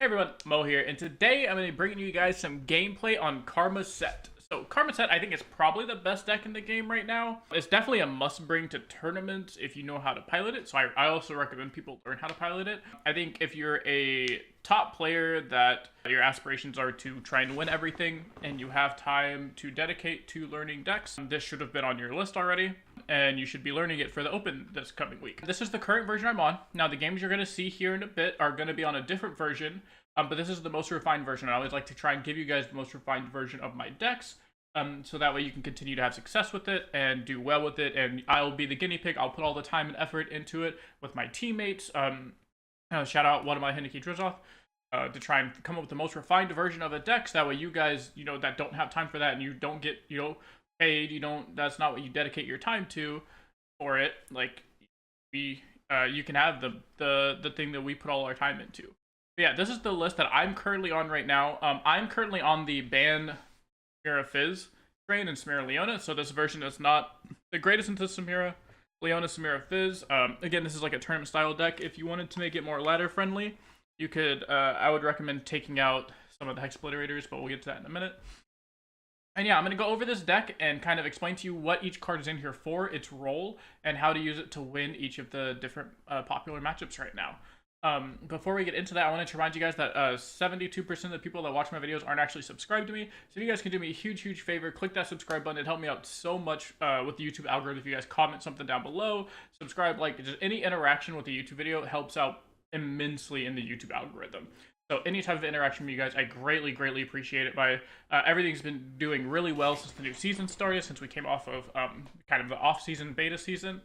Hey everyone, Mo here, and today I'm going to be bringing you guys some gameplay on Karma Sett. So Karma Sett, I think, is probably the best deck in the game right now. It's definitely a must-bring to tournaments if you know how to pilot it, so I also recommend people learn how to pilot it. I think if you're a top player that your aspirations are to try and win everything, and you have time to dedicate to learning decks, this should have been on your list already, and you should be learning it for the Open this coming week. This is the current version I'm on. Now, the games you're going to see here in a bit are going to be on a different version, but this is the most refined version. I always like to try and give you guys the most refined version of my decks, so that way you can continue to have success with it and do well with it, and I'll be the guinea pig. I'll put all the time and effort into it with my teammates. Shout out one of my Henneke Drizoth, to try and come up with the most refined version of a deck, so that way you guys, that don't have time for that and you don't get, paid, that's not what you dedicate your time to for it, like, you can have the thing that we put all our time into. But yeah, this is the list that I'm currently on right now. I'm currently on the ban Samira Fizz train and Samira Leona, so this version is not the greatest into Samira Leona, Samira Fizz. Again, this is like a tournament style deck. If you wanted to make it more ladder friendly, you could, I would recommend taking out some of the Hex Obliterators, but we'll get to that in a minute. And yeah, I'm going to go over this deck and kind of explain to you what each card is in here for, its role, and how to use it to win each of the different popular matchups right now. Before we get into that, I wanted to remind you guys that 72% of the people that watch my videos aren't actually subscribed to me. So if you guys can do me a huge favor, click that subscribe button. It'd help me out so much with the YouTube algorithm. If you guys comment something down below, subscribe, like, just any interaction with the YouTube video helps out immensely in the YouTube algorithm. So any type of interaction with you guys, I greatly appreciate it. Everything's been doing really well since the new season started, since we came off of kind of the off-season beta season.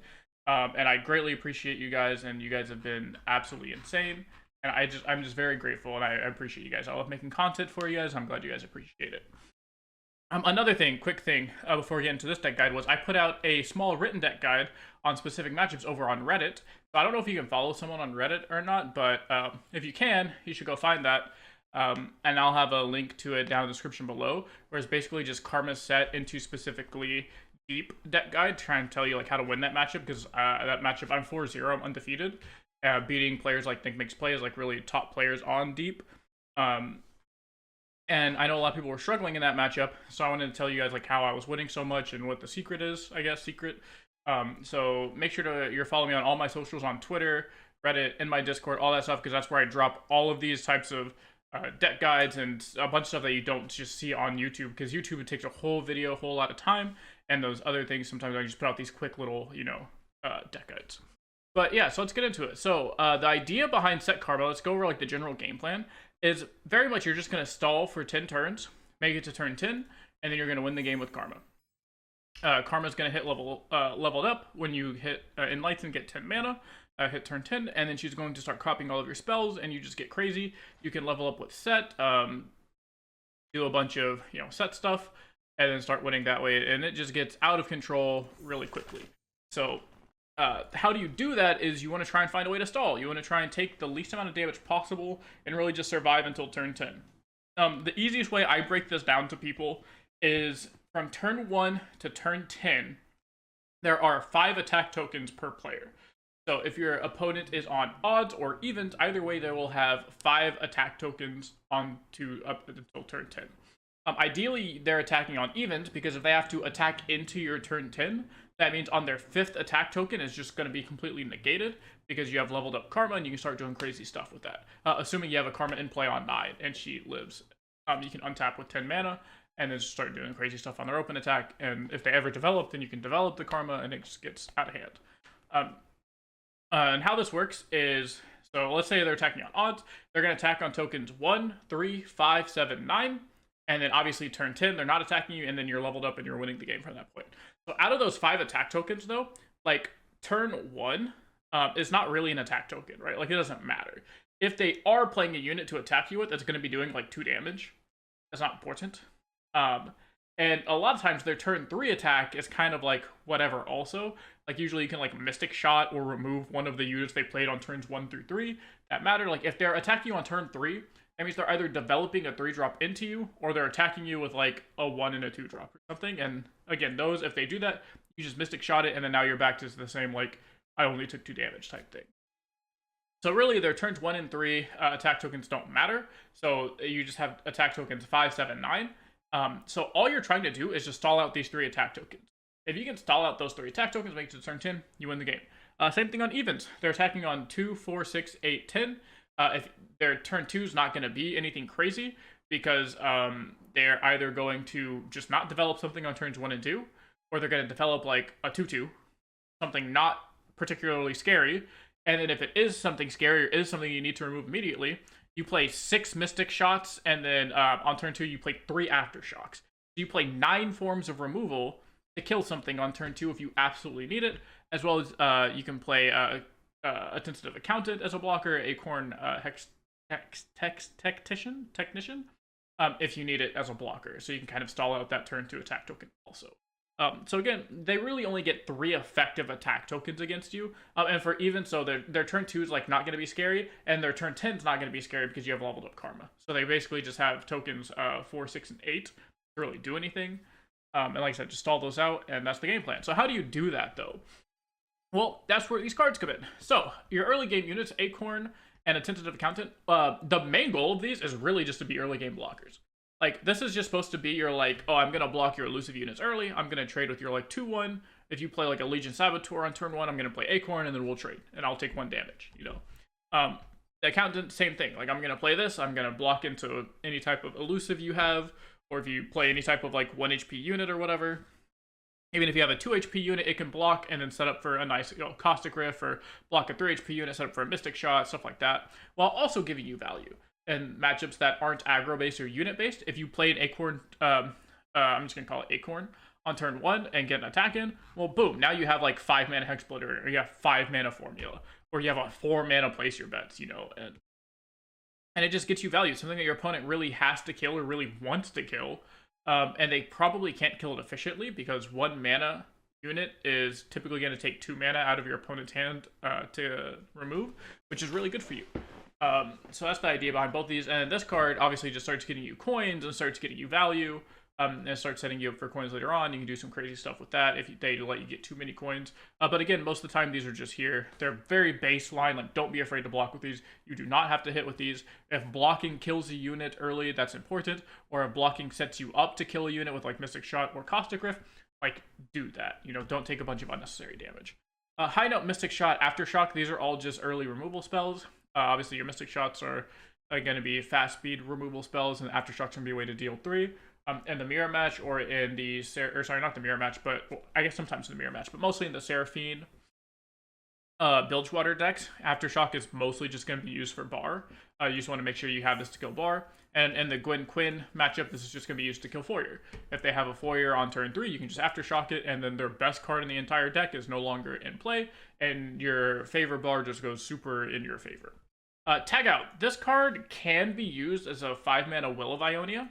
And I greatly appreciate you guys, and you guys have been absolutely insane. And I'm just very grateful, and I appreciate you guys. I love making content for you guys. I'm glad you guys appreciate it. Another thing, quick thing, before we get into this deck guide, was I put out a small written deck guide on specific matchups over on Reddit. So I don't know if you can follow someone on Reddit or not, but if you can, you should go find that. And I'll have a link to it down in the description below, where it's basically just Karma Sett into specifically deep deck guide, trying to tell you like how to win that matchup, because that matchup, I'm 4-0, I'm undefeated, beating players like Think Makes Plays, like really top players on deep. And I know a lot of people were struggling in that matchup, so I wanted to tell you guys like how I was winning so much and what the secret is, I guess, so make sure you're following me on all my socials, on Twitter, Reddit, and my Discord, all that stuff, because that's where I drop all of these types of deck guides and a bunch of stuff that you don't just see on YouTube, because YouTube, it takes a whole video, a whole lot of time, and those other things, sometimes I just put out these quick little, deck guides. But yeah, so let's get into it. So the idea behind Sett Karma, let's go over like the general game plan, is very much you're just going to stall for 10 turns, make it to turn 10, and then you're going to win the game with Karma. Karma's going to hit leveled up when you hit Enlighten, get 10 mana, hit turn 10, and then she's going to start copying all of your spells, and you just get crazy. You can level up with Sett, do a bunch of, Sett stuff, and then start winning that way, and it just gets out of control really quickly. So how do you do that is you want to try and find a way to stall. You want to try and take the least amount of damage possible and really just survive until turn 10. The easiest way I break this down to people is from turn 1 to turn 10, there are 5 attack tokens per player. So if your opponent is on odds or evens, either way, they will have 5 attack tokens up until turn 10. Ideally, they're attacking on evens, because if they have to attack into your turn 10, that means on their 5th attack token is just going to be completely negated, because you have leveled up Karma and you can start doing crazy stuff with that. Assuming you have a Karma in play on 9 and she lives. You can untap with 10 mana and then just start doing crazy stuff on their open attack, and if they ever develop, then you can develop the Karma and it just gets out of hand. And how this works is, so let's say they're attacking on odds, they're going to attack on tokens 1, 3, 5, 7, 9, and then obviously turn 10, they're not attacking you, and then you're leveled up and you're winning the game from that point. So out of those 5 attack tokens, though, like, turn 1 is not really an attack token, right? Like, it doesn't matter. If they are playing a unit to attack you with, that's going to be doing, like, 2 damage. That's not important. And a lot of times their turn 3 attack is kind of like whatever also. Like, usually you can, like, Mystic Shot or remove one of the units they played on turns 1 through 3 that matter. Like, if they're attacking you on turn 3, that means they're either developing a 3-drop into you, or they're attacking you with, like, a 1 and a 2-drop or something. And again, those, if they do that, you just Mystic Shot it, and then now you're back to the same, like, I only took 2 damage type thing. So really, their turns 1 and 3 attack tokens don't matter. So you just have attack tokens 5, 7, 9. So all you're trying to do is just stall out these 3 attack tokens. If you can stall out those 3 attack tokens, make it to turn 10, you win the game. Same thing on evens. They're attacking on 2, 4, 6, 8, 10. If their turn 2 is not going to be anything crazy, because they're either going to just not develop something on turns 1 and 2, or they're going to develop like a 2/2, something not particularly scary. And then if it is something scary or is something you need to remove immediately, you play 6 Mystic Shots, and then on turn 2 you play 3 Aftershocks. So you play 9 forms of removal to kill something on turn 2 if you absolutely need it, as well as you can play a Tentative Accountant as a blocker, Acorn Technician, if you need it as a blocker. So you can kind of stall out that turn 2 attack token also. So again, they really only get 3 effective attack tokens against you. And for even so, their turn 2 is like not going to be scary, and their turn 10 is not going to be scary because you have leveled up Karma. So they basically just have tokens 4, 6, and 8 to really do anything. And like I said, just stall those out, and that's the game plan. So how do you do that, though? Well, that's where these cards come in. So your early game units, Acorn and a Tentative Accountant, the main goal of these is really just to be early game blockers. Like, this is just supposed to be your, like, oh, I'm going to block your elusive units early. I'm going to trade with your, like, 2/1. If you play, like, a Legion Saboteur on turn 1, I'm going to play Acorn, and then we'll trade. And I'll take 1 damage, you know. The Accountant, same thing. Like, I'm going to play this. I'm going to block into any type of elusive you have. Or if you play any type of, like, 1 HP unit or whatever. Even if you have a 2 HP unit, it can block and then set up for a nice, you know, Caustic Rift, or block a 3 HP unit, set up for a Mystic Shot, stuff like that. While also giving you value. And matchups that aren't aggro-based or unit-based, if you play an Acorn, I'm just going to call it Acorn, on turn 1 and get an attack in, well, boom, now you have like 5 mana Hexblood, or you have 5 mana Formula, or you have a 4 mana Place Your Bets, you know, and it just gets you value, something that your opponent really has to kill or really wants to kill, and they probably can't kill it efficiently because 1 mana unit is typically going to take 2 mana out of your opponent's hand to remove, which is really good for you. So that's the idea behind both of these. And this card obviously just starts getting you coins and starts getting you value, and starts setting you up for coins later on. You can do some crazy stuff with that if they let you get too many coins. But again, most of the time these are just here. They're very baseline. Like, don't be afraid to block with these. You do not have to hit with these. If blocking kills a unit early, that's important. Or if blocking sets you up to kill a unit with like Mystic Shot or Caustic Rift, like, do that. You know, don't take a bunch of unnecessary damage. High Note, Mystic Shot, Aftershock, these are all just early removal spells. Obviously, your Mystic Shots are going to be fast speed removal spells, and Aftershocks are going to be a way to deal 3. In the Mirror Match, or in the not the Mirror Match, but well, I guess sometimes in the Mirror Match, but mostly in the Seraphine Bilgewater decks, Aftershock is mostly just going to be used for bar. You just want to make sure you have this to kill bar. And in the Gwen Quinn matchup, this is just going to be used to kill Foyer. If they have a Foyer on turn 3, you can just Aftershock it, and then their best card in the entire deck is no longer in play, and your favor bar just goes super in your favor. Tag Out. This card can be used as a 5 mana Will of Ionia.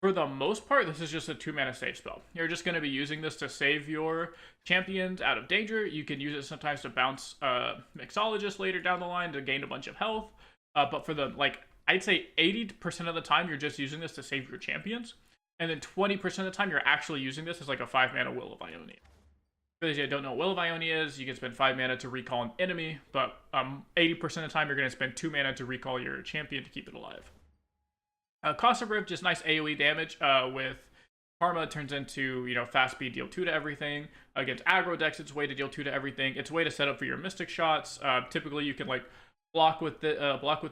For the most part, this is just a 2 mana save spell. You're just going to be using this to save your champions out of danger. You can use it sometimes to bounce Mixologist later down the line to gain a bunch of health. But for the, like, I'd say 80% of the time, you're just using this to save your champions. And then 20% of the time, you're actually using this as like a 5 mana Will of Ionia. For those of you that don't know what Will of Ionia is, you can spend 5 mana to recall an enemy, but 80% of the time, you're going to spend 2 mana to recall your champion to keep it alive. Caustic Rift, just nice AoE damage with Karma. Turns into, you know, fast speed, deal 2 to everything. Against aggro decks, it's a way to deal 2 to everything. It's a way to set up for your Mystic Shots. Typically, you can, like, block with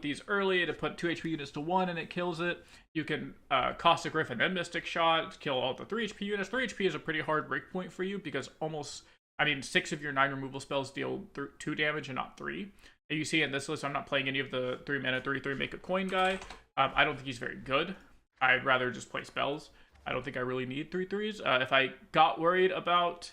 these early to put 2 HP units to 1 and it kills it. You can Caustic Rift and then Mystic Shot, kill all the 3 HP units. 3 HP is a pretty hard break point for you because almost, 6 of your 9 removal spells deal 2 damage and not 3. And you see in this list, I'm not playing any of the 3 mana 3/3 make a coin guy. I don't think he's very good. I'd rather just play spells. I don't think I really need 3/3s. If I got worried about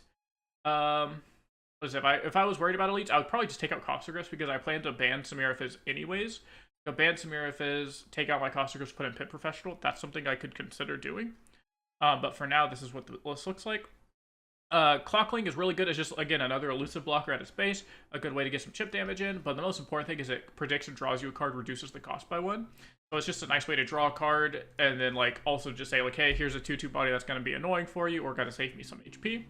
if I was worried about elites, I would probably just take out Caustic Rift because I plan to ban Samira Fizz anyways. So ban Samira Fizz, take out my Caustic Rift, put in Pit Professional. That's something I could consider doing. But for now, this is what the list looks like. Clockling is really good. It's just, again, another elusive blocker at its base. A good way to get some chip damage in. But the most important thing is it predicts and draws you a card, reduces the cost by 1. So it's just a nice way to draw a card. And then, like, also just say, like, hey, here's a 2/2 body that's going to be annoying for you or going to save me some HP.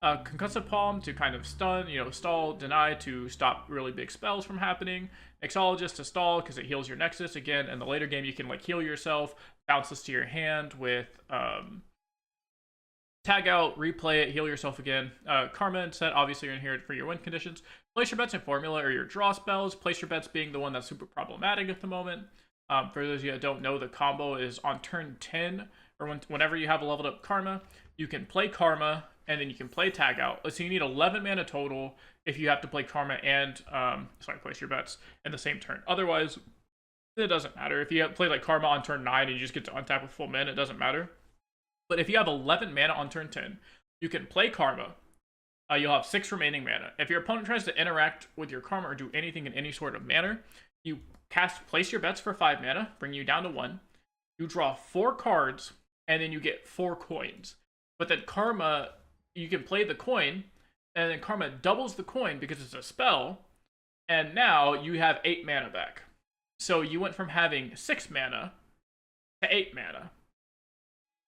Concussive Palm to kind of stun, stall, deny to stop really big spells from happening. Mixologist to stall because it heals your Nexus. Again, in the later game, you can like heal yourself, bounce this to your hand with tag out, replay it, heal yourself again. Karma Sett, obviously you're in here for your win conditions. Place your bets in Formula or your draw spells. Place your bets being the one that's super problematic at the moment. For those of you that don't know, the combo is on turn 10, or whenever you have a leveled up Karma, you can play Karma, and then you can play tag out. So you need 11 mana total if you have to play Karma and, place your bets in the same turn. Otherwise, it doesn't matter. If you have played like Karma on turn 9 and you just get to untap with full mana, it doesn't matter. But if you have 11 mana on turn 10, you can play Karma. You'll have 6 remaining mana. If your opponent tries to interact with your Karma or do anything in any sort of manner, you place your bets for 5 mana, bring you down to 1. You draw 4 cards, and then you get 4 coins. But then Karma, you can play the coin, and then Karma doubles the coin because it's a spell, and now you have 8 mana back. So you went from having 6 mana to 8 mana.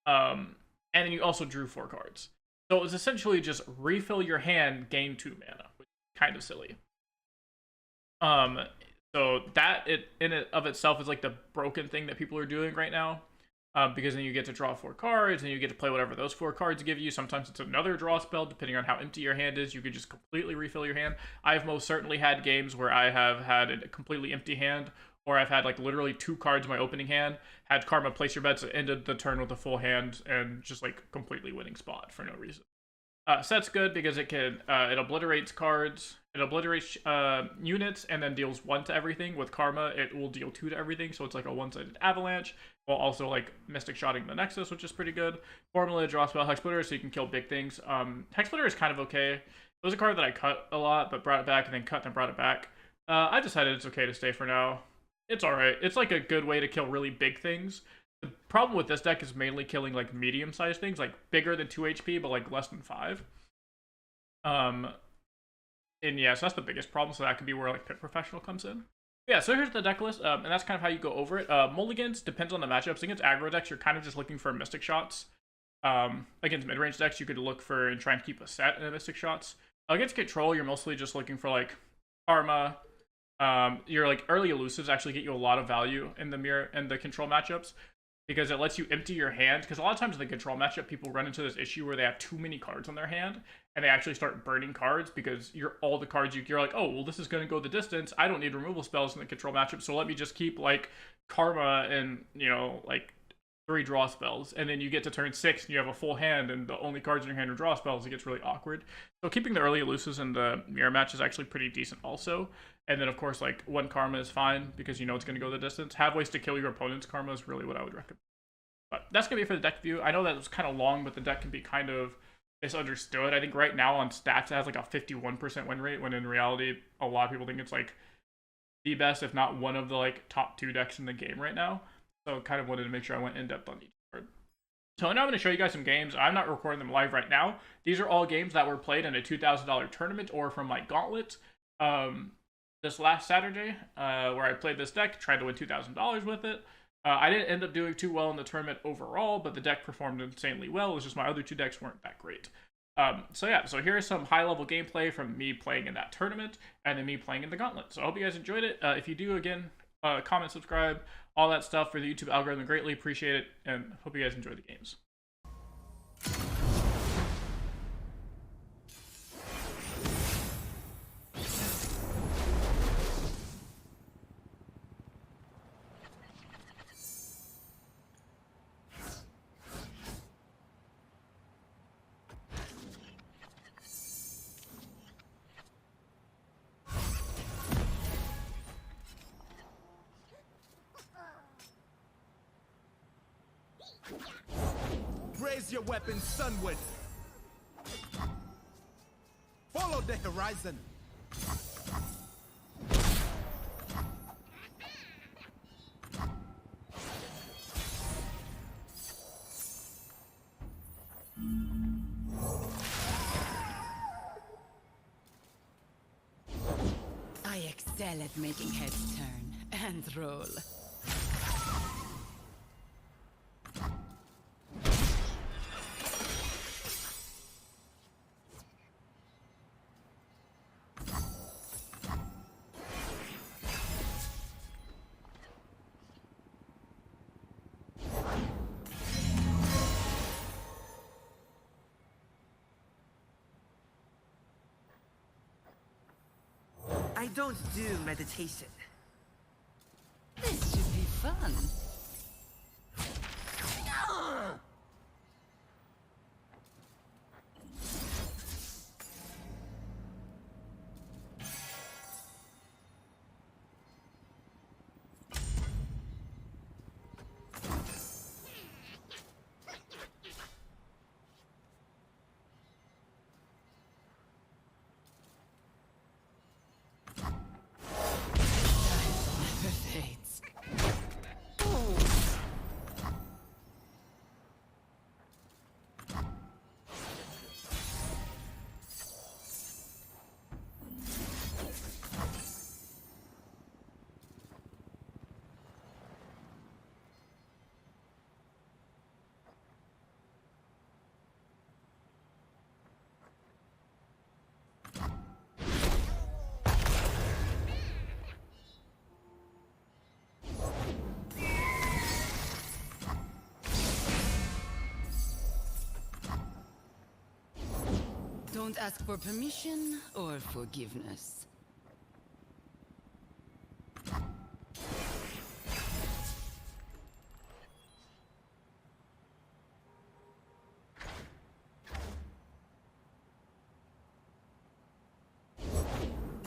And then you also drew 4 cards. So it was essentially just refill your hand, gain 2 mana, which is kind of silly. So that in and of itself is like the broken thing that people are doing right now. Because then you get to draw 4 cards, and you get to play whatever those 4 cards give you. Sometimes it's another draw spell, depending on how empty your hand is. You could just completely refill your hand. I've most certainly had games where I have had a completely empty hand, or I've had like literally 2 cards in my opening hand, had Karma place your bets, ended the turn with a full hand, and just like completely winning spot for no reason. Sett's good because it can it obliterates cards, it obliterates units, and then deals 1 to everything. With Karma, it will deal 2 to everything, so it's like a one-sided avalanche, while also like Mystic Shotting the Nexus, which is pretty good. Formula, draw spell, Hexsplitter, so you can kill big things. Hexsplitter is kind of okay. It was a card that I cut a lot, but brought it back, and then cut and brought it back. I decided it's okay to stay for now. It's alright. It's like a good way to kill really big things. The problem with this deck is mainly killing like medium-sized things, like bigger than 2 HP, but like less than 5. And yeah, so that's the biggest problem. So that could be where like Pit Professional comes in. Yeah, so here's the deck list, and that's kind of how you go over it. Mulligans depends on the matchups. Against aggro decks, you're kind of just looking for Mystic Shots. Against mid-range decks, you could look for and try and keep a set in Mystic Shots. Against control, you're mostly just looking for like Karma. Your like early elusives actually get you a lot of value in the mirror and the control matchups, because it lets you empty your hand. Because a lot of times in the control matchup, people run into this issue where they have too many cards on their hand, and they actually start burning cards because all the cards you're like, oh, well, this is going to go the distance. I don't need removal spells in the control matchup, so let me just keep like Karma and like 3 draw spells, and then you get to turn 6 and you have a full hand, and the only cards in your hand are draw spells. It gets really awkward. So keeping the early elusives in the mirror match is actually pretty decent also. And then of course, like 1 Karma is fine because you know it's going to go the distance. Have ways to kill your opponent's Karma is really what I would recommend. But that's going to be it for the deck view. I know that was kind of long, but the deck can be kind of misunderstood. I think right now on stats it has like a 51% win rate, when in reality a lot of people think it's like the best, if not one of the like top 2 decks in the game right now. So kind of wanted to make sure I went in depth on each card. So now I'm going to show you guys some games. I'm not recording them live right now. These are all games that were played in a $2,000 tournament or from my gauntlet this last Saturday, where I played this deck, tried to win $2,000 with it. I didn't end up doing too well in the tournament overall, but the deck performed insanely well. It was just my other 2 decks weren't that great. So yeah, so here's some high-level gameplay from me playing in that tournament, and then me playing in the gauntlet. So I hope you guys enjoyed it. If you do, again, comment, subscribe, all that stuff for the YouTube algorithm. Greatly appreciate it, and hope you guys enjoy the games. Raise your weapon sunward. Follow the horizon. I excel at making heads turn and roll. don't do meditation. This should be fun. Fates. Don't ask for permission or forgiveness.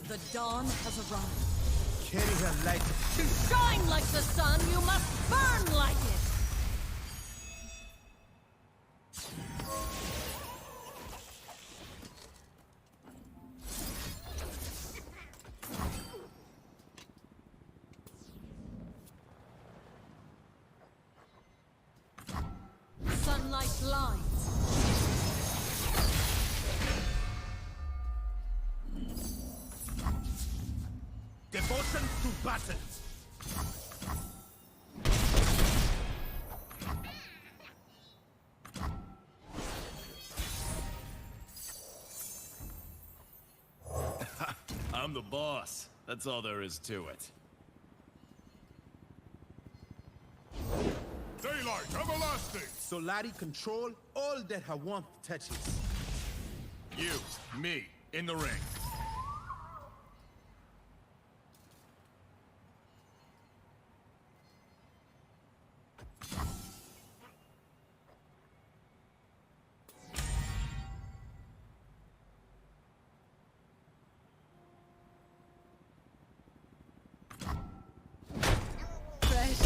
The dawn has arrived. Carry her light. To shine like the sun, you must burn like it! Sunlight lines. Devotion to battle. I'm the boss. That's all there is to it. Daylight everlasting! Solari control all that her warmth touches. You, me, in the ring. Fresh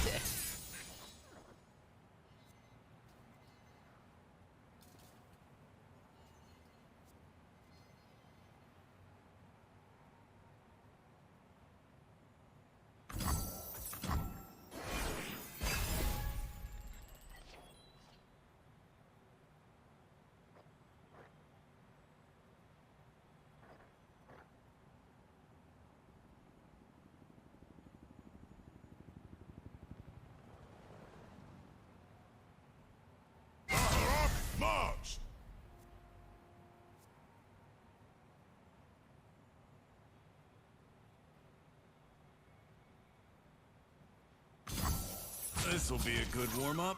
death. March! This'll be a good warm-up.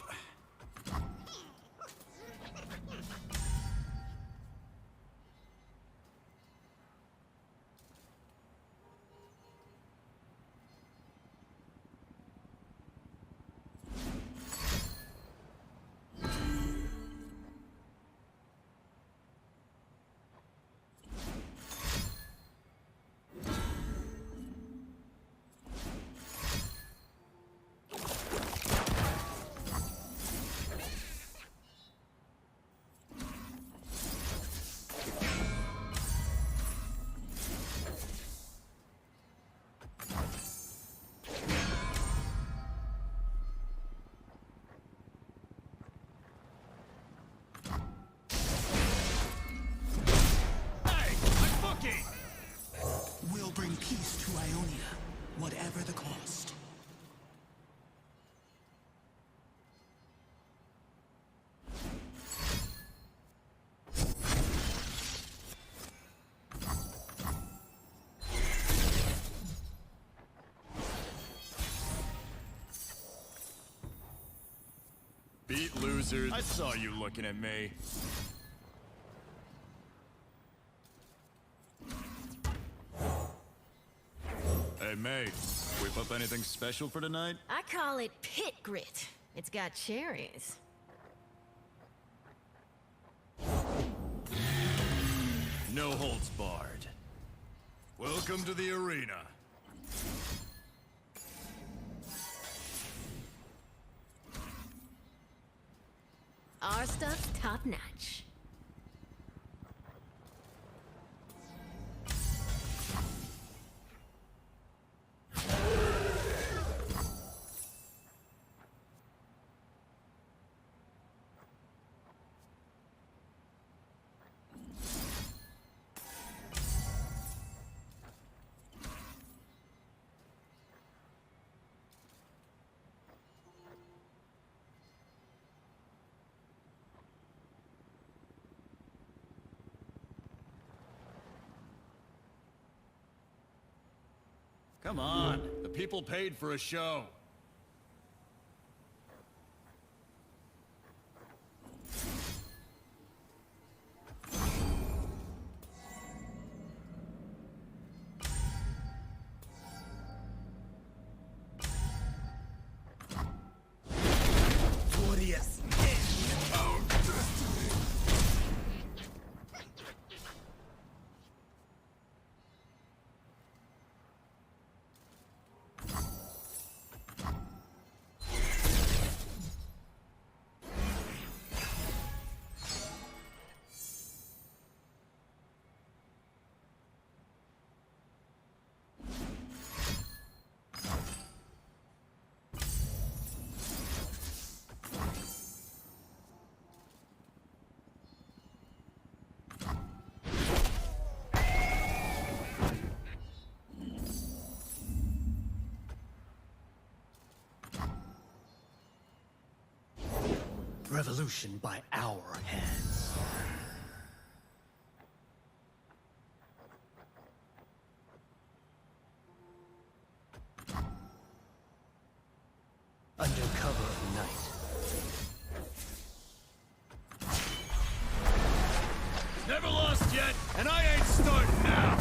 We'll bring peace to Ionia, whatever the cost. Beat losers. I saw you looking at me. Hey, May, whip up anything special for tonight? I call it pit grit. It's got cherries. No holds barred. Welcome to the arena. Our stuff's top notch. Come on, the people paid for a show. Glorious. Revolution by our hands. Under cover of night. Never lost yet, and I ain't starting now.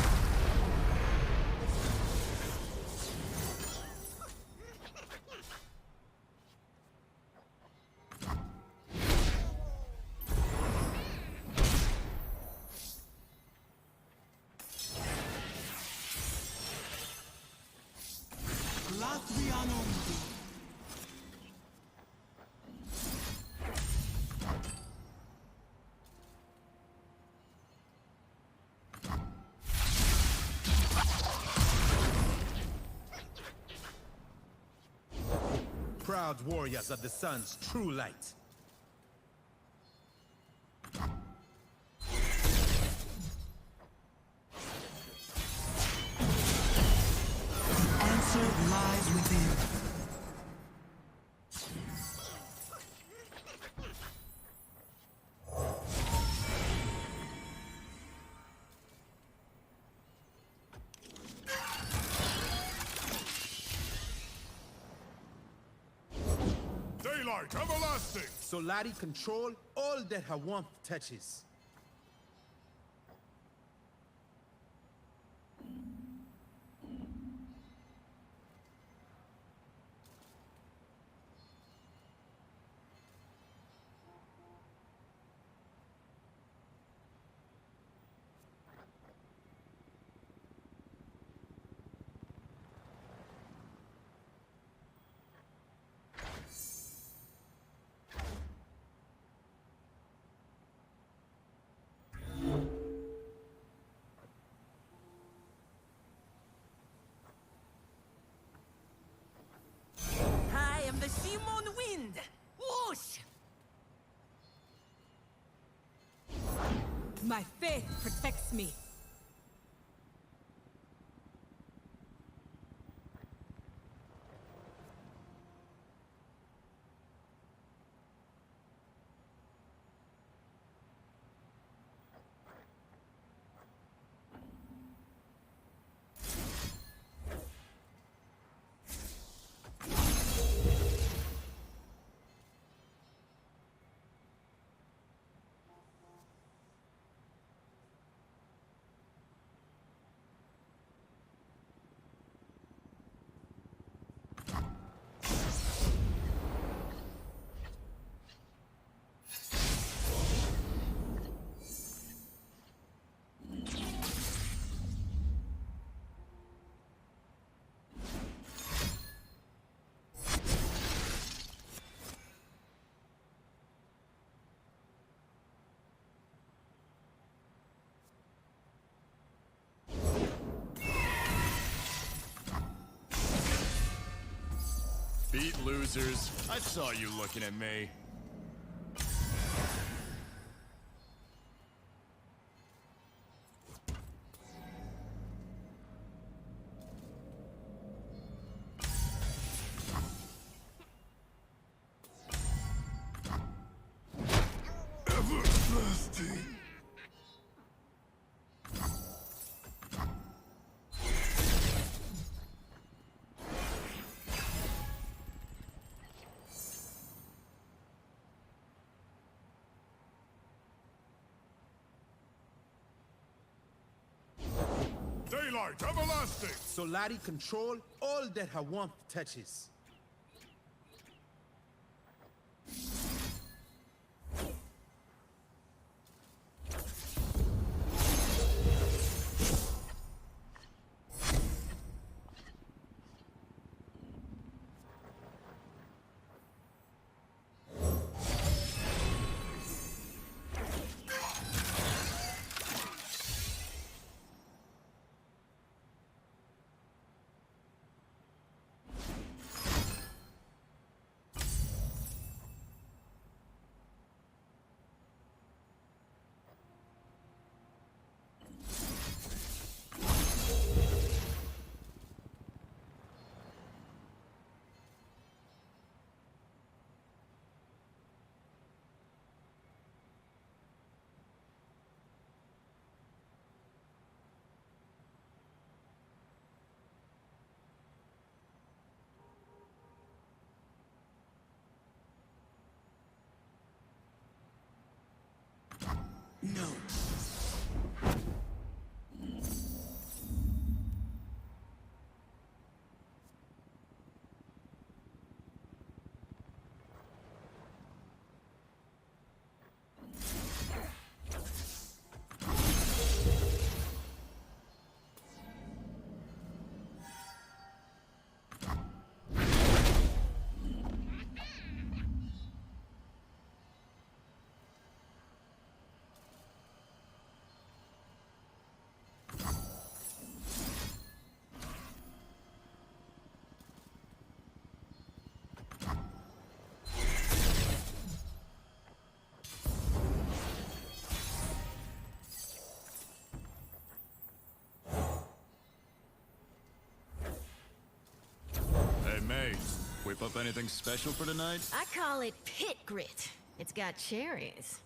Proud warriors of the sun's true light. Answer lies within. Daylight everlasting. Solari control all that her warmth touches. I am the Simon Wind. Whoosh! My faith protects me. Beat losers. I saw you looking at me. Everlasting. Daylight, everlasting! Solari control all that her warmth touches. No. Hey, May. Whip up anything special for tonight? I call it pit grit. It's got cherries.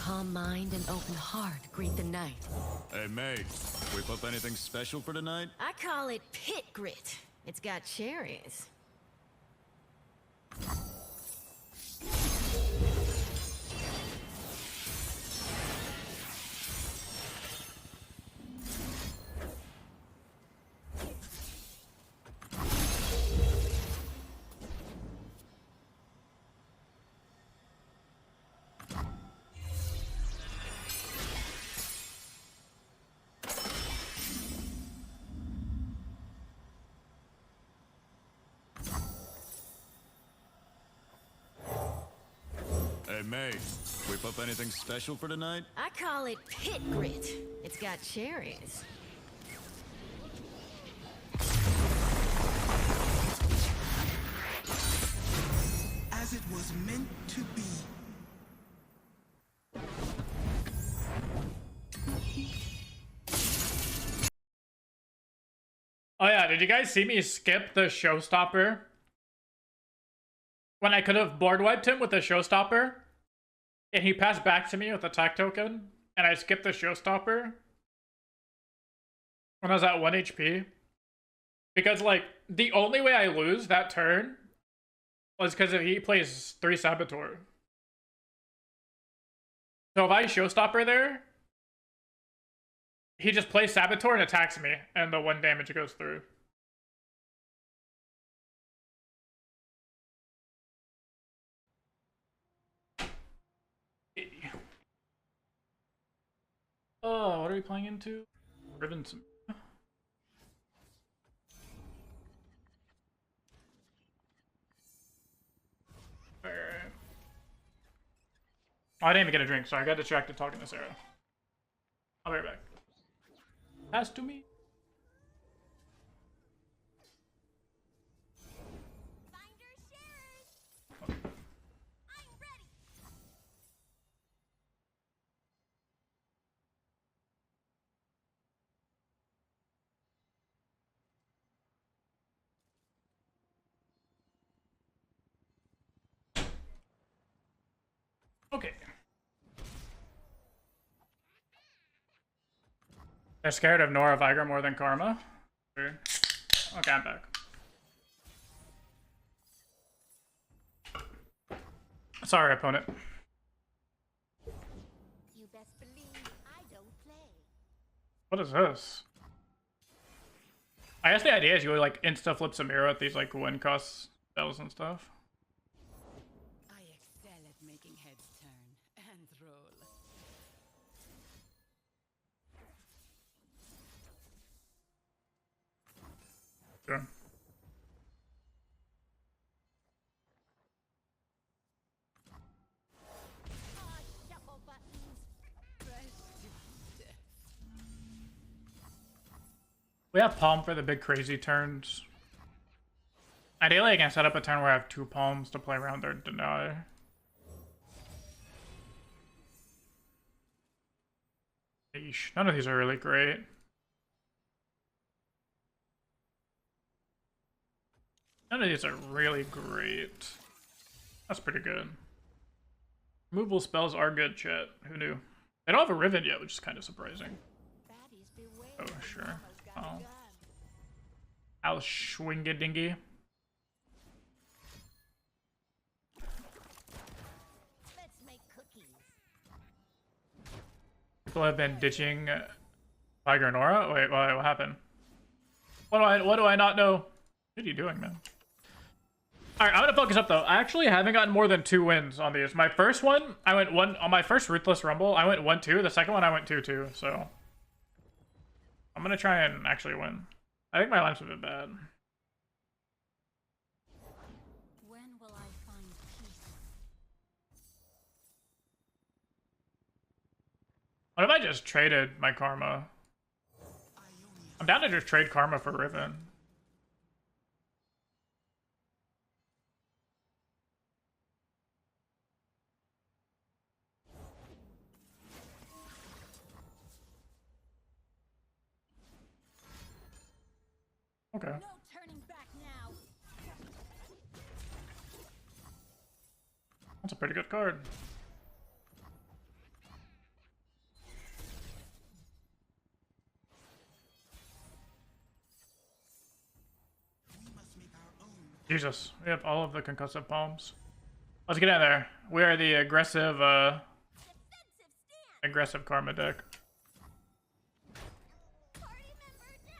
Calm mind and open heart greet the night. Hey, May. Whip up anything special for tonight? I call it pit grit. It's got cherries. Hey, May. Whip up anything special for tonight? I call it pit grit. It's got cherries. As it was meant to be. Oh yeah, did you guys see me skip the showstopper When I could have board wiped him with a showstopper, and he passed back to me with a attack token, and I skipped the showstopper when I was at 1 HP. Because, like, the only way I lose that turn was because if he plays 3 Saboteur. So if I showstopper there, he just plays Saboteur and attacks me, and the 1 damage goes through. Oh, what are we playing into? Ribbon some. Oh, I didn't even get a drink, so I got distracted talking to Sarah. I'll be right back. Pass to me. Okay. They're scared of Nora Viger more than Karma? Weird. Okay, I'm back. Sorry, opponent. You best believe I don't play. What is this? I guess the idea is you would like insta flip some arrow at these like win cost spells and stuff. I excel at making heads turn and roll. Sure. Shuffle buttons. We have palm for the big crazy turns. Ideally, I can set up a turn where I have 2 palms to play around their deny. Eesh, none of these are really great. None of these are really great. That's pretty good. Removable spells are good, chat. Who knew? They don't have a Riven yet, which is kind of surprising. Baddies beware. Oh, sure. Mama's got a Oh. gun. I'll swing a dingy. Let's make cookies. People have been ditching Tiger Nora. Wait, what happened? What do I not know? What are you doing, man? Alright, I'm gonna focus up though. I actually haven't gotten more than 2 wins on these. My first one, I went 1 on my first Ruthless Rumble, I went 1-2. The second one I went 2-2, so I'm gonna try and actually win. I think my line's a bit bad. When will I find peace? What if I just traded my Karma? I'm down to just trade Karma for Riven. Okay. No turning back now. That's a pretty good card. Jesus, we have all of the concussive palms. Let's get in there. We are the aggressive aggressive Karma deck. Party member down.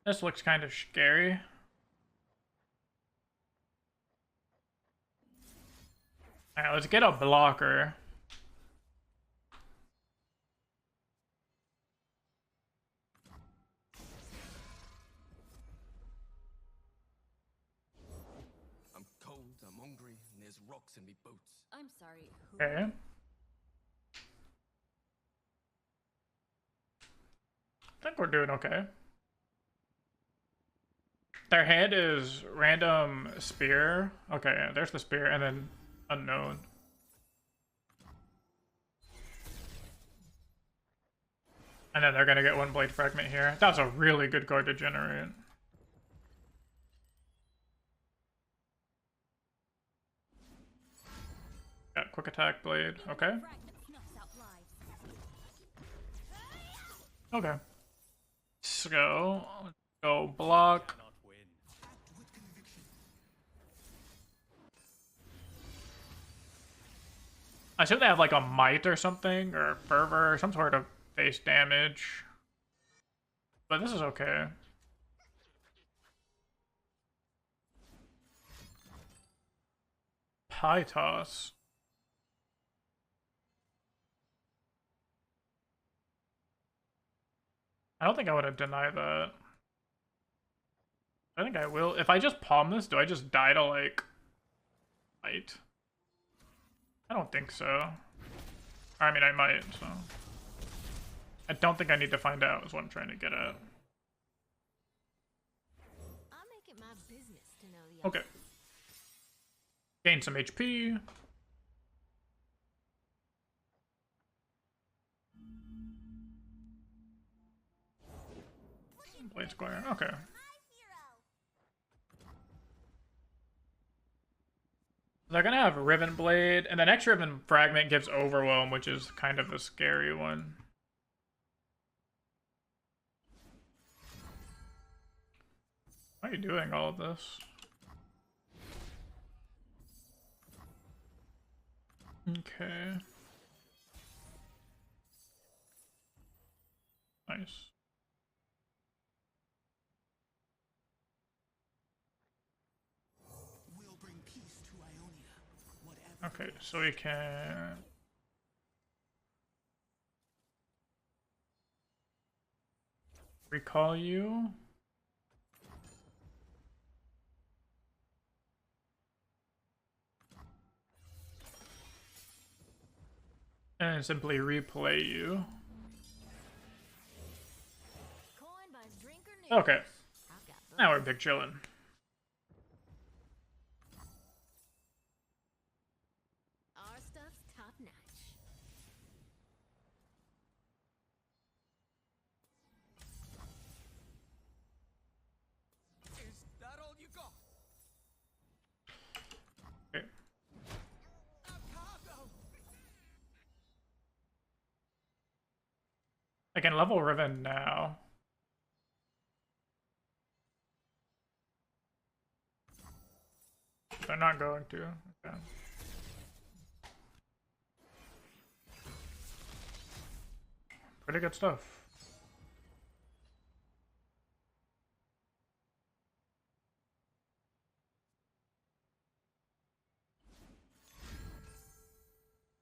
This looks kind of scary. Alright, let's get a blocker. I'm cold, I'm hungry, and there's rocks in me boots. I'm sorry. Who? Okay. I think we're doing okay. Their hand is random spear. Okay, yeah, there's the spear, and then unknown. And then they're gonna get one blade fragment here. That's a really good card to generate. Got quick attack blade. Okay. Okay. So let's go block. I assume they have like a might or something, or fervor, or some sort of base damage. But this is okay. Pie toss. I don't think I would have denied that. I think I will. If I just palm this, do I just die to like might? I don't think so. I mean, I might, so. I don't think I need to find out is what I'm trying to get at. I'll make it my business to know the Okay. Gain some HP. Blade square, okay. They're gonna have Riven Blade, and the next Riven Fragment gives Overwhelm, which is kind of a scary one. Why are you doing all of this? Okay. Nice. We'll bring peace to Ionia, whatever. Okay, so we can... recall you. And simply replay you. coin by drink or Okay, I've got both. now we're big chillin'. Our stuff's top notch. Is that all you got? Okay. I can level Riven now. They're not going to. Okay. Pretty good stuff.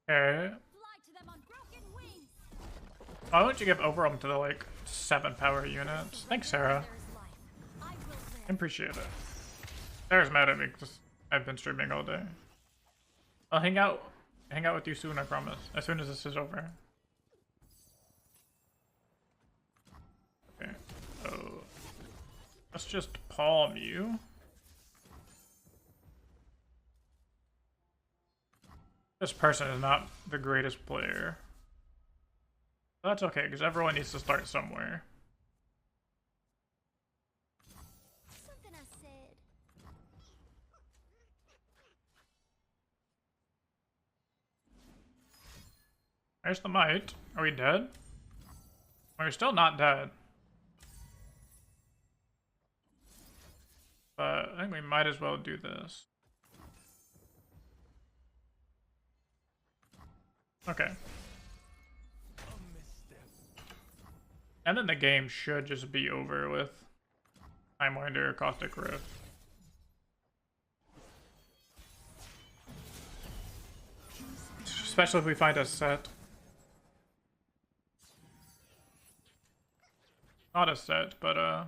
Okay. Fly to them on broken wings. Why don't you give Overwhelm to the like 7 power units? Thanks, Sarah. There is life. I will live. I appreciate it. Sarah's mad at me because I've been streaming all day. I'll hang out with you soon, I promise. As soon as this is over. Okay, so let's just palm you. This person is not the greatest player. That's okay, because everyone needs to start somewhere. Something I said. There's the might. Are we dead? We're still not dead. But I think we might as well do this. Okay. And then the game should just be over with Time Winder, Caustic Rift. Especially if we find a set. Not a set, but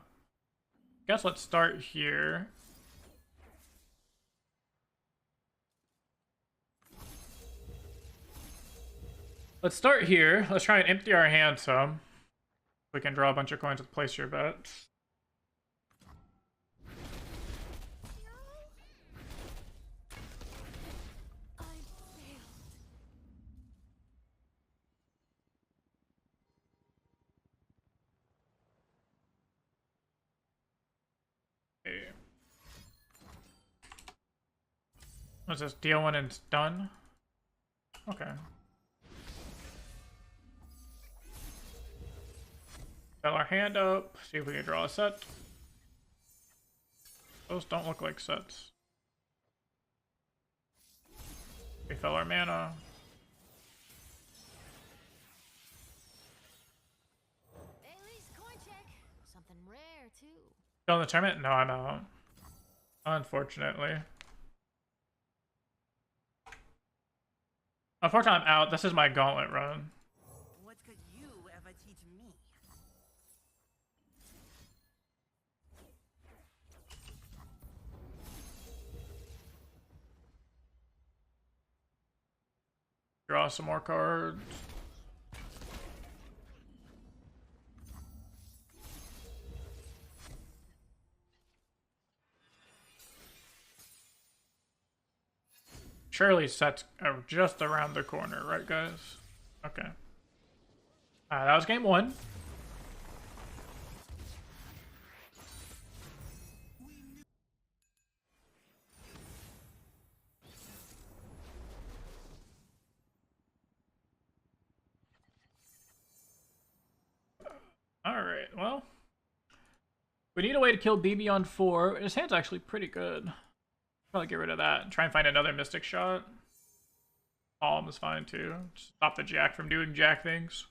guess let's start here. Let's start here. Let's try and empty our hand some. We can draw a bunch of coins with place your bets. I failed. What's this? Deal one and it's done? Okay. Fill our hand up, see if we can draw a set. Those don't look like sets. We fill our mana. Bailey's coin check. Something rare too. Still in the tournament? No, I'm out. Unfortunately. Unfortunately, I'm out. This is my gauntlet run. What could you ever teach me? Draw some more cards. Surely sets are just around the corner, right, guys? Okay. That was game one. Alright, well. We need a way to kill BB on 4. His hand's actually pretty good. Probably get rid of that and try and find another Mystic Shot. Palm is fine too. Just stop the Jack from doing Jack things.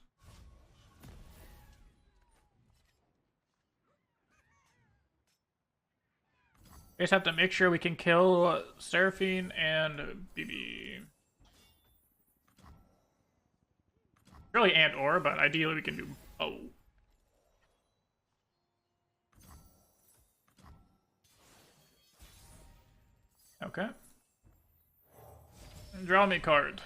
We just have to make sure we can kill Seraphine and BB. Really and or, but ideally we can do both. Okay. Draw me a card.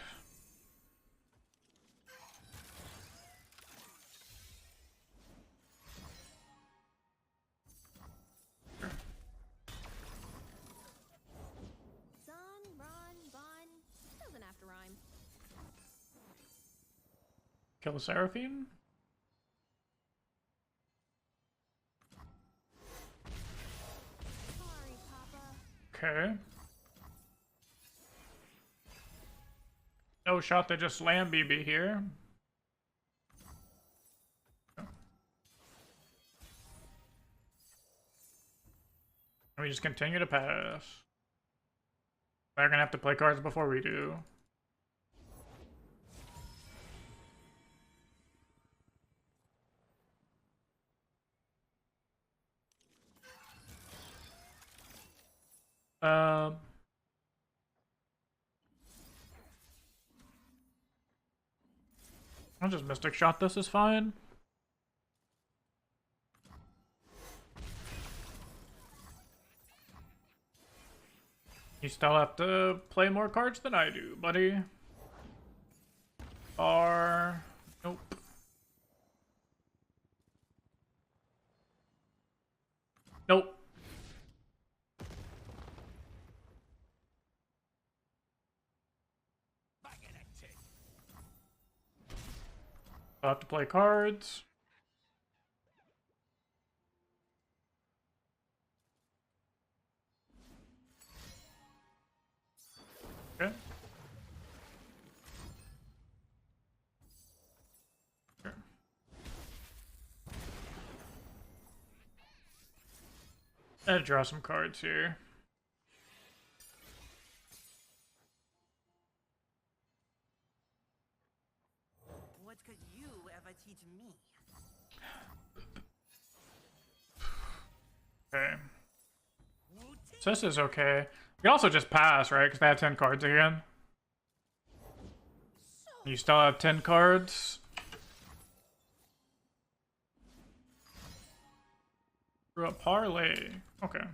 Sun, run, bun. Doesn't have to rhyme. Kill Seraphine? Sorry, Papa. Okay. No shot to just slam BB here. We just continue to pass. They're gonna have to play cards before we do. I'll just Mystic Shot this is fine. You still have to play more cards than I do, buddy. Nope. Nope. I'll have to play cards. Okay. Sure. I had to draw some cards here. What could you ever teach me? Okay. So this is okay. We can also just pass, right? Because they have 10 cards again. You still have 10 cards. Through a parlay. Okay.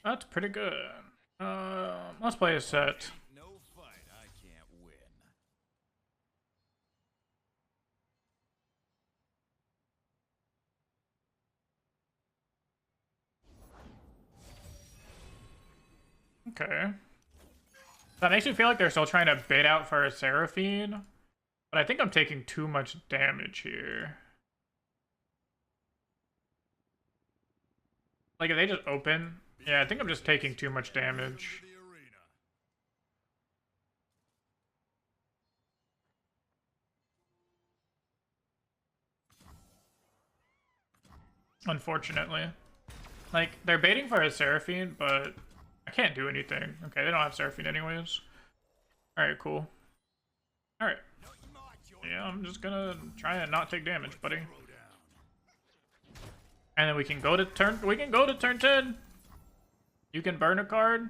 That's pretty good. Let's play a set. No fight I can't win. Okay. That makes me feel like they're still trying to bait out for a Seraphine. But I think I'm taking too much damage here. Like, if they just open Yeah, I think I'm just taking too much damage. The arena. Unfortunately. Like, they're baiting for a Seraphine, but I can't do anything. Okay, they don't have Seraphine anyways. Alright, cool. Alright. Yeah, I'm just gonna try and not take damage, buddy. And then we can go to turn 10. You can burn a card.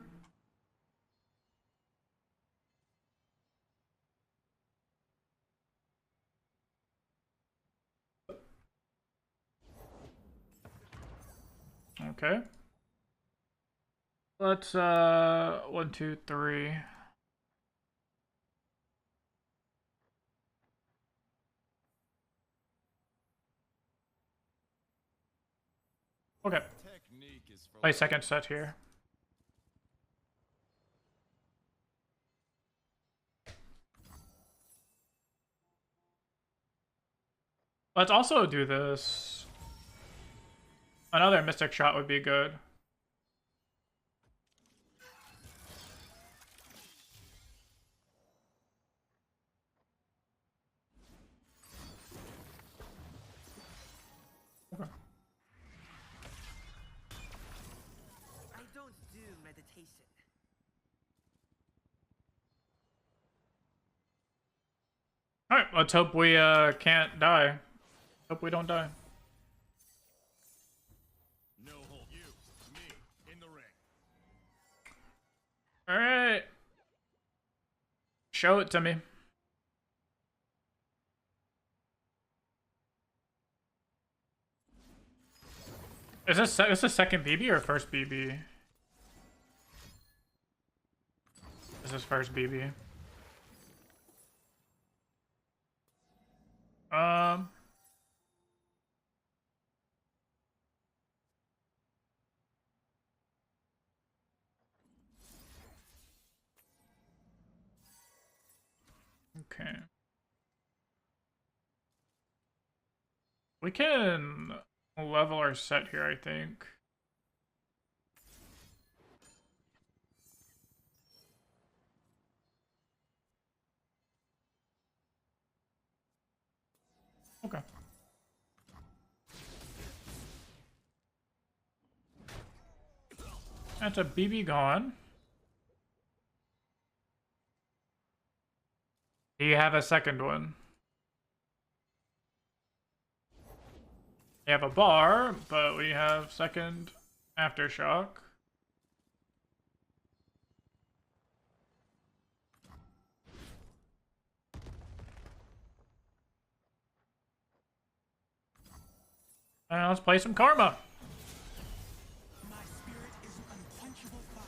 Okay. Let's 1, 2, 3. Okay. Technique is for Play second set here. Let's also do this. Another Mystic Shot would be good. Okay. I don't do meditation. Alright, let's hope we can't die. Hope we don't die. No hold. You, me, in the ring. Alright. Show it to me. Is this second BB or first BB? This is first BB. Okay. We can level our set here, I think. Okay. That's a BB gone. Do you have a second one? You have a bar, but we have second aftershock. And let's play some Karma. My spirit is an unquenchable fire.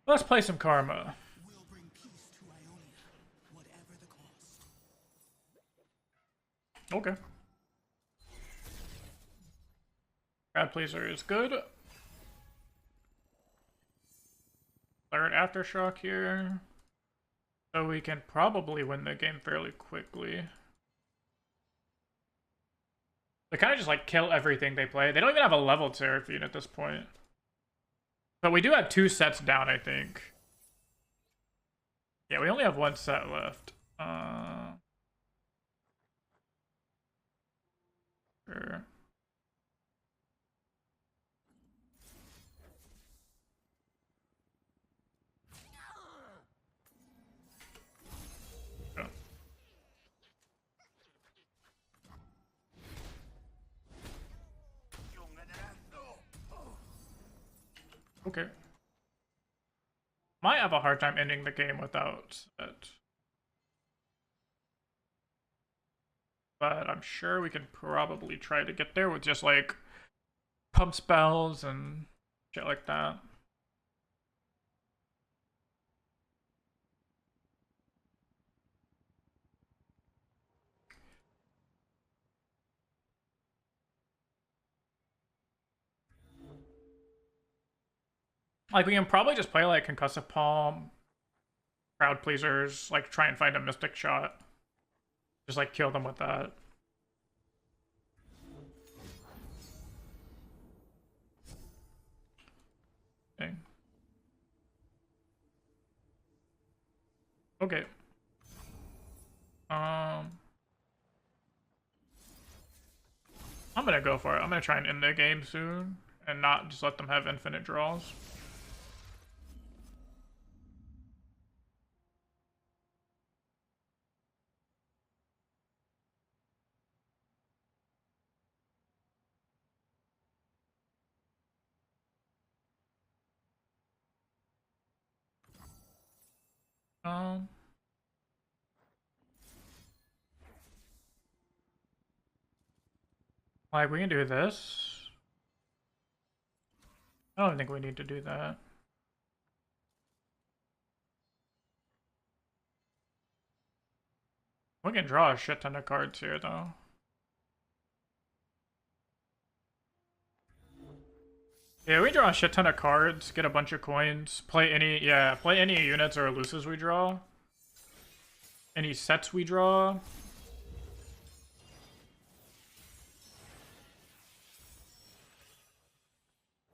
Let's play some Karma. Will bring peace to Ionia, whatever the cost. Okay. Crowd pleaser is good. Third aftershock here. So we can probably win the game fairly quickly. They kind of just like kill everything they play. They don't even have a leveled Seraphine at this point. But we do have 2 sets down, I think. Yeah, we only have 1 set left. Sure. Go. Okay. Might have a hard time ending the game without it. But I'm sure we can probably try to get there with just like pump spells and shit like that. Like, we can probably just play, like, Concussive Palm, Crowd Pleasers, like, try and find a Mystic Shot. Just, like, kill them with that. Okay. I'm gonna go for it. I'm gonna try and end the game soon and not just let them have infinite draws. Like, we can do this. I don't think we need to do that. We can draw a shit ton of cards here, though. Yeah, we draw a shit ton of cards, get a bunch of coins, play any units or elusives we draw. Any sets we draw.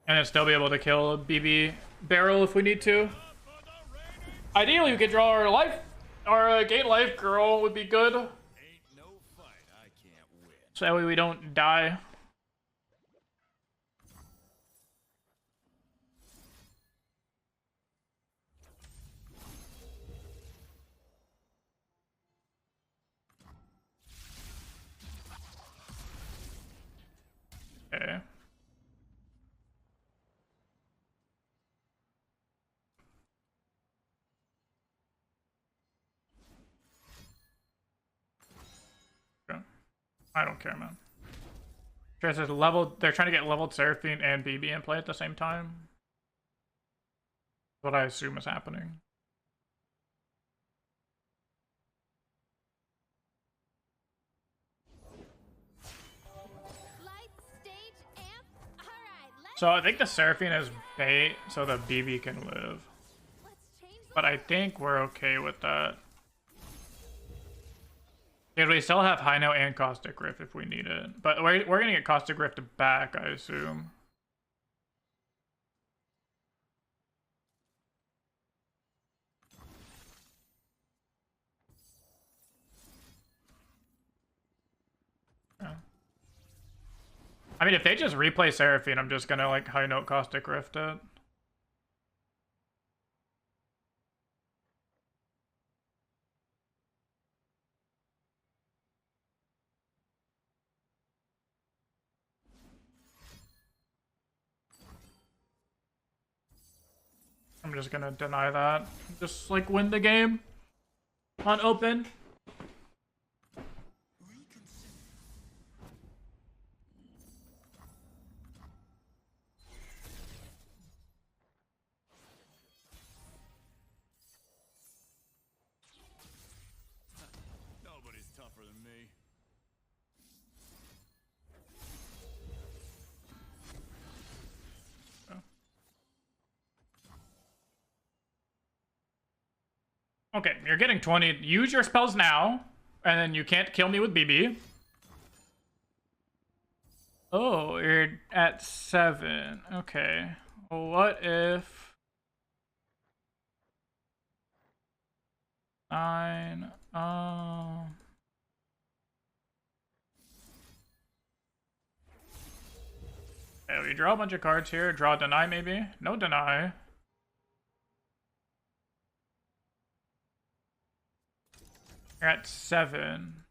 And then still be able to kill a BB barrel if we need to. Ideally, we could draw our gate life girl would be good. Ain't no fight I can't win. So that way we don't die. Okay. I don't care, man. They're trying to get leveled Seraphine and BB in play at the same time. What I assume is happening. So I think the Seraphine is bait, so the BB can live. But I think we're okay with that. Yeah, we still have High Note and Caustic Rift if we need it. But we're gonna get Caustic Rift back, I assume. Yeah. I mean, if they just replay Seraphine, I'm just gonna like High Note Caustic Rift it. I'm just gonna deny that. Just like win the game on open. Nobody's tougher than me. Okay, you're getting 20. Use your spells now, and then you can't kill me with BB. Oh, you're at 7. Okay. Well, what if 9? Okay, we draw a bunch of cards here. Draw deny, maybe. No deny. You're at 7.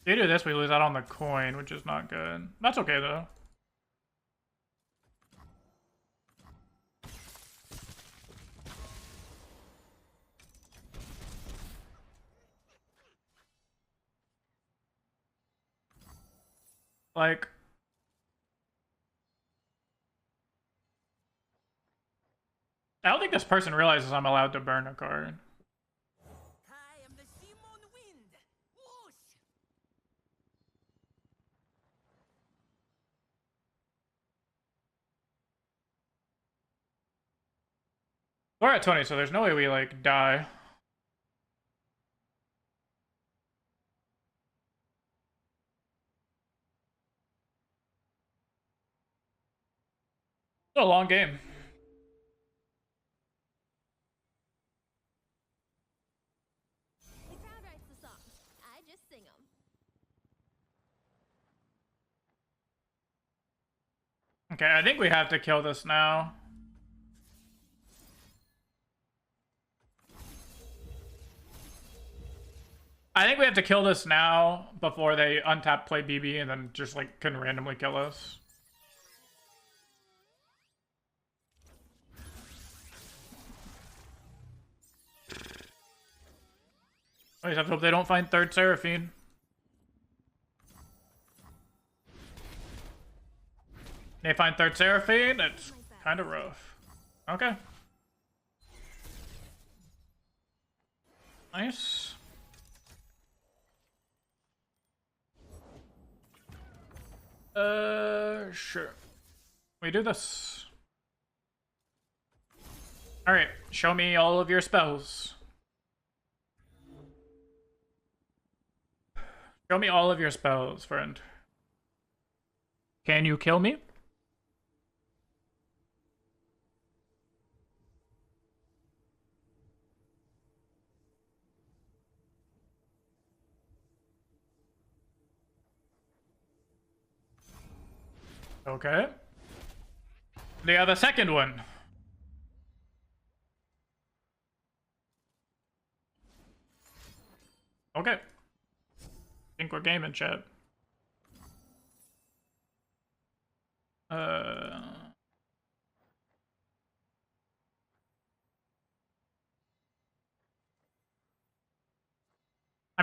If you do this, we lose out on the coin, which is not good. That's okay, though. Like... I don't think this person realizes I'm allowed to burn a card. I am the Simon Wind. Whoosh! We're at 20, so there's no way we, like, die. It's a long game. The crowd writes the songs. I just sing them. Okay, I think we have to kill this now. I think we have to kill this now before they untap play BB and then just like can randomly kill us. I just have to hope they don't find third Seraphine. They find third Seraphine, it's kind of rough. Okay. Nice. Sure. We do this. Alright, show me all of your spells. Show me all of your spells, friend. Can you kill me? Okay. They have a second one. Okay. Think we're gaming, chat. I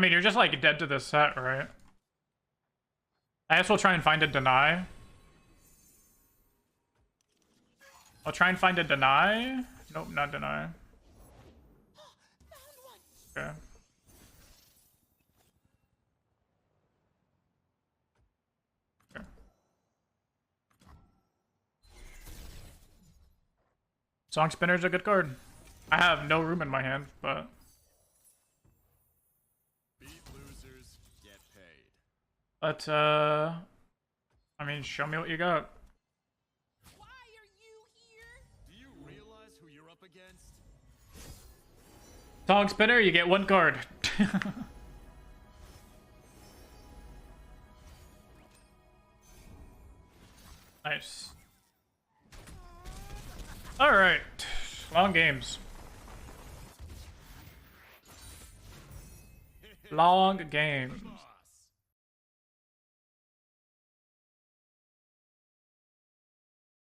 mean, you're just like dead to this set, right? I guess we'll try and find a deny. I'll try and find a deny. Nope, not deny. Okay. Okay. Song Spinner's a good card. I have no room in my hand, but Beat losers, get paid. let's I mean, show me what you got. Why are you here? Do you realize who you're up against? Song Spinner, you get one card. Nice. Alright. Long games. Long games.